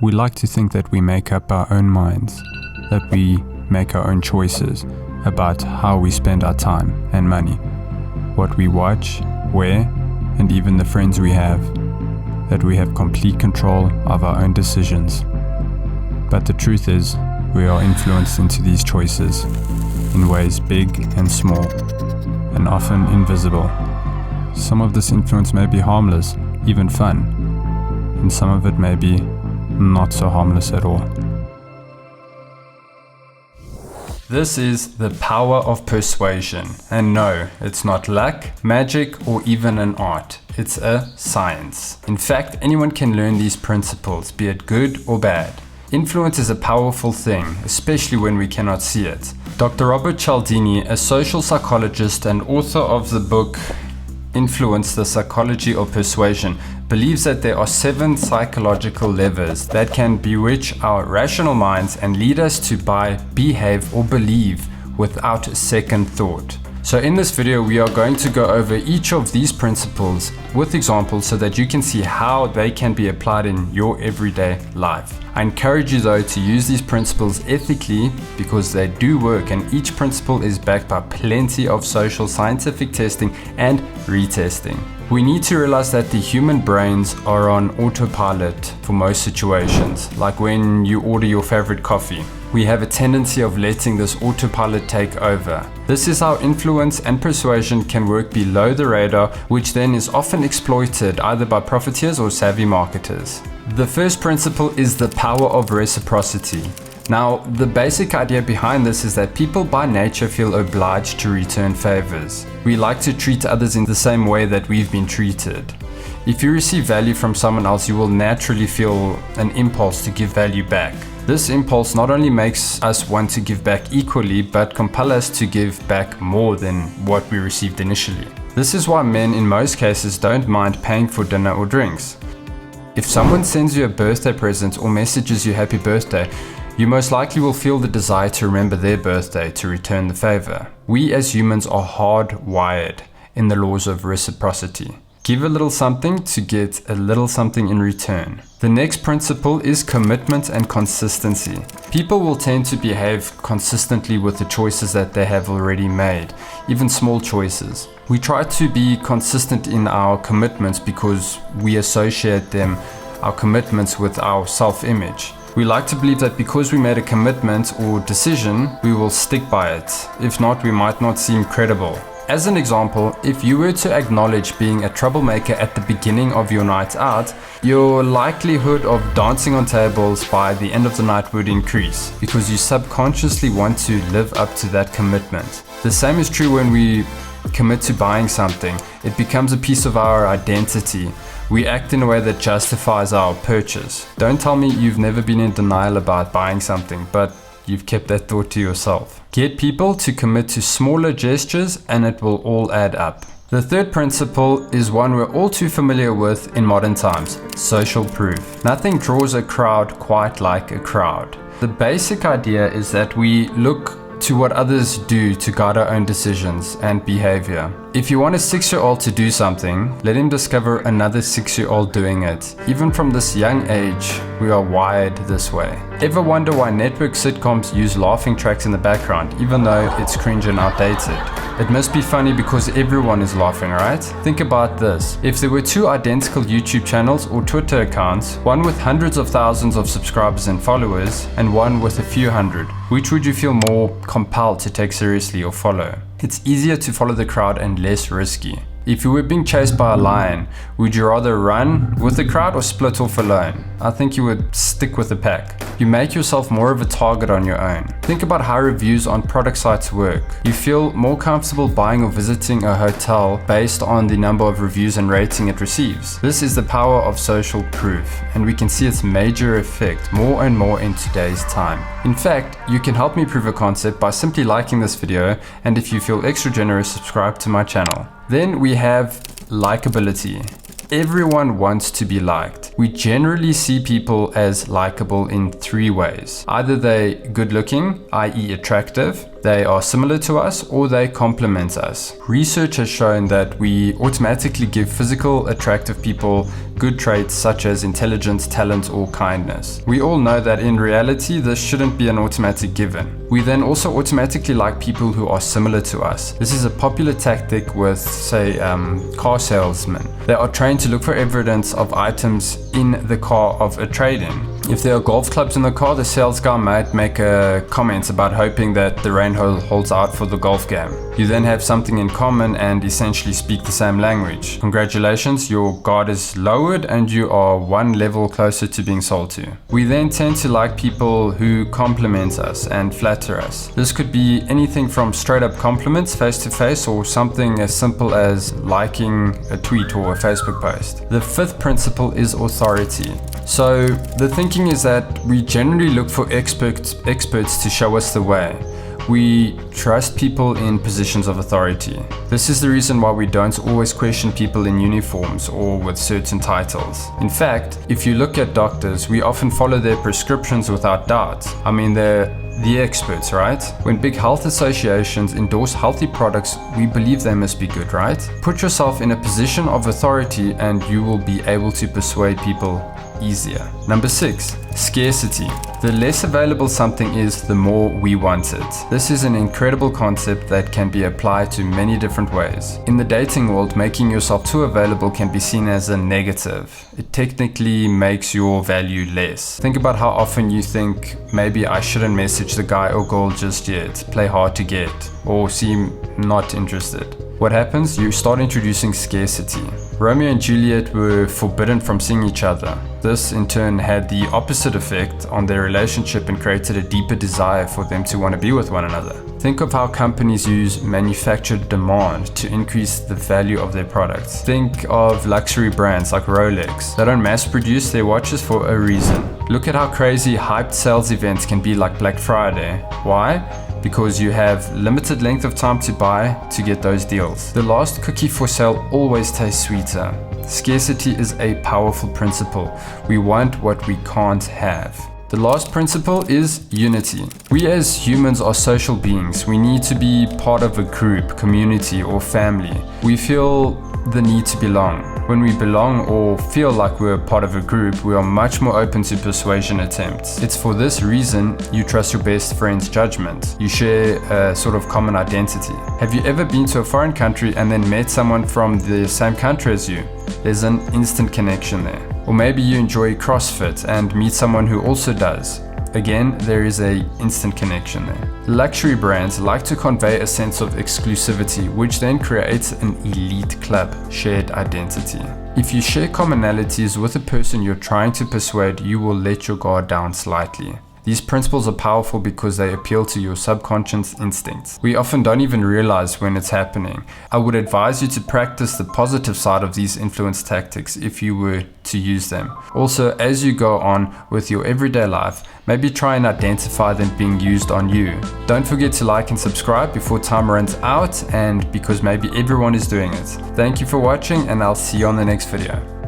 We like to think that we make up our own minds, that we make our own choices about how we spend our time and money, what we watch, where, and even the friends we have, that we have complete control of our own decisions. But the truth is, we are influenced into these choices in ways big and small, and often invisible. Some of this influence may be harmless, even fun, and some of it may be not so harmless at all. This is the power of persuasion. And no, it's not luck, magic, or even an art. It's a science. In fact, anyone can learn these principles, be it good or bad. Influence is a powerful thing, especially when we cannot see it. Dr. Robert Cialdini, a social psychologist and author of the book Influence, the Psychology of Persuasion, believes that there are 7 psychological levers that can bewitch our rational minds and lead us to buy, behave, or believe without a second thought. So in this video, we are going to go over each of these principles with examples so that you can see how they can be applied in your everyday life. I encourage you though to use these principles ethically because they do work, and each principle is backed by plenty of social scientific testing and retesting. We need to realize that the human brains are on autopilot for most situations, like when you order your favorite coffee. We have a tendency of letting this autopilot take over. This is how influence and persuasion can work below the radar, which then is often exploited either by profiteers or savvy marketers. The first principle is the power of reciprocity. Now, the basic idea behind this is that people by nature feel obliged to return favors. We like to treat others in the same way that we've been treated. If you receive value from someone else, you will naturally feel an impulse to give value back. This impulse not only makes us want to give back equally, but compel us to give back more than what we received initially. This is why men in most cases don't mind paying for dinner or drinks. If someone sends you a birthday present or messages you happy birthday, you most likely will feel the desire to remember their birthday to return the favor. We as humans are hardwired in the laws of reciprocity. Give a little something to get a little something in return. The next principle is commitment and consistency. People will tend to behave consistently with the choices that they have already made, even small choices. We try to be consistent in our commitments because we associate our commitments with our self-image. We like to believe that because we made a commitment or decision, we will stick by it. If not, we might not seem credible. As an example, if you were to acknowledge being a troublemaker at the beginning of your night out, your likelihood of dancing on tables by the end of the night would increase because you subconsciously want to live up to that commitment. The same is true when we commit to buying something. It becomes a piece of our identity. We act in a way that justifies our purchase. Don't tell me you've never been in denial about buying something, but you've kept that thought to yourself. Get people to commit to smaller gestures and it will all add up. The third principle is one we're all too familiar with in modern times: social proof. Nothing draws a crowd quite like a crowd. The basic idea is that we look to what others do to guide our own decisions and behavior. If you want a 6-year-old to do something, let him discover another 6-year-old doing it. Even from this young age, we are wired this way. Ever wonder why network sitcoms use laughing tracks in the background, even though it's cringe and outdated? It must be funny because everyone is laughing, right? Think about this. If there were 2 identical YouTube channels or Twitter accounts, one with hundreds of thousands of subscribers and followers, and one with a few hundred, which would you feel more compelled to take seriously or follow? It's easier to follow the crowd and less risky. If you were being chased by a lion, would you rather run with the crowd or split off alone? I think you would stick with the pack. You make yourself more of a target on your own. Think about how reviews on product sites work. You feel more comfortable buying or visiting a hotel based on the number of reviews and rating it receives. This is the power of social proof, and we can see its major effect more and more in today's time. In fact, you can help me prove a concept by simply liking this video, and if you feel extra generous, subscribe to my channel. Then we have likability. Everyone wants to be liked. We generally see people as likable in 3 ways. Either they're good looking, i.e. attractive, They are similar to us or they complement us. Research has shown that we automatically give physical, attractive people good traits such as intelligence, talent, or kindness. We all know that in reality, this shouldn't be an automatic given. We then also automatically like people who are similar to us. This is a popular tactic with, say, car salesmen. They are trained to look for evidence of items in the car of a trade-in. If there are golf clubs in the car, the sales guy might make a comment about hoping that the rain holds out for the golf game. You then have something in common and essentially speak the same language. Congratulations, your guard is lowered and you are one level closer to being sold to. We then tend to like people who compliment us and flatter us. This could be anything from straight up compliments face to face or something as simple as liking a tweet or a Facebook post. The fifth principle is authority. So the thinking is that we generally look for experts to show us the way. We trust people in positions of authority. This is the reason why we don't always question people in uniforms or with certain titles. In fact, if you look at doctors, we often follow their prescriptions without doubt. I mean, they're the experts, right? When big health associations endorse healthy products, we believe they must be good, right? Put yourself in a position of authority and you will be able to persuade people easier. Number 6, scarcity. The less available something is, the more we want it. This is an incredible concept that can be applied to many different ways. In the dating world, making yourself too available can be seen as a negative. It technically makes your value less. Think about how often you think, maybe I shouldn't message the guy or girl just yet, play hard to get, or seem not interested. What happens? You start introducing scarcity. Romeo and Juliet were forbidden from seeing each other. This in turn had the opposite effect on their relationship and created a deeper desire for them to want to be with one another. Think of how companies use manufactured demand to increase the value of their products. Think of luxury brands like Rolex. They don't mass produce their watches for a reason. Look at how crazy hyped sales events can be like Black Friday. Why? Because you have limited length of time to buy to get those deals. The last cookie for sale always tastes sweeter. Scarcity is a powerful principle. We want what we can't have. The last principle is unity. We as humans are social beings. We need to be part of a group, community, or family. We feel the need to belong. When we belong or feel like we're part of a group, we are much more open to persuasion attempts. It's for this reason you trust your best friend's judgment. You share a sort of common identity. Have you ever been to a foreign country and then met someone from the same country as you? There's an instant connection there. Or maybe you enjoy CrossFit and meet someone who also does. Again, there is an instant connection there. Luxury brands like to convey a sense of exclusivity, which then creates an elite club, shared identity. If you share commonalities with a person you're trying to persuade, you will let your guard down slightly. These principles are powerful because they appeal to your subconscious instincts. We often don't even realize when it's happening. I would advise you to practice the positive side of these influence tactics if you were to use them. Also, as you go on with your everyday life, maybe try and identify them being used on you. Don't forget to like and subscribe before time runs out and because maybe everyone is doing it. Thank you for watching and I'll see you on the next video.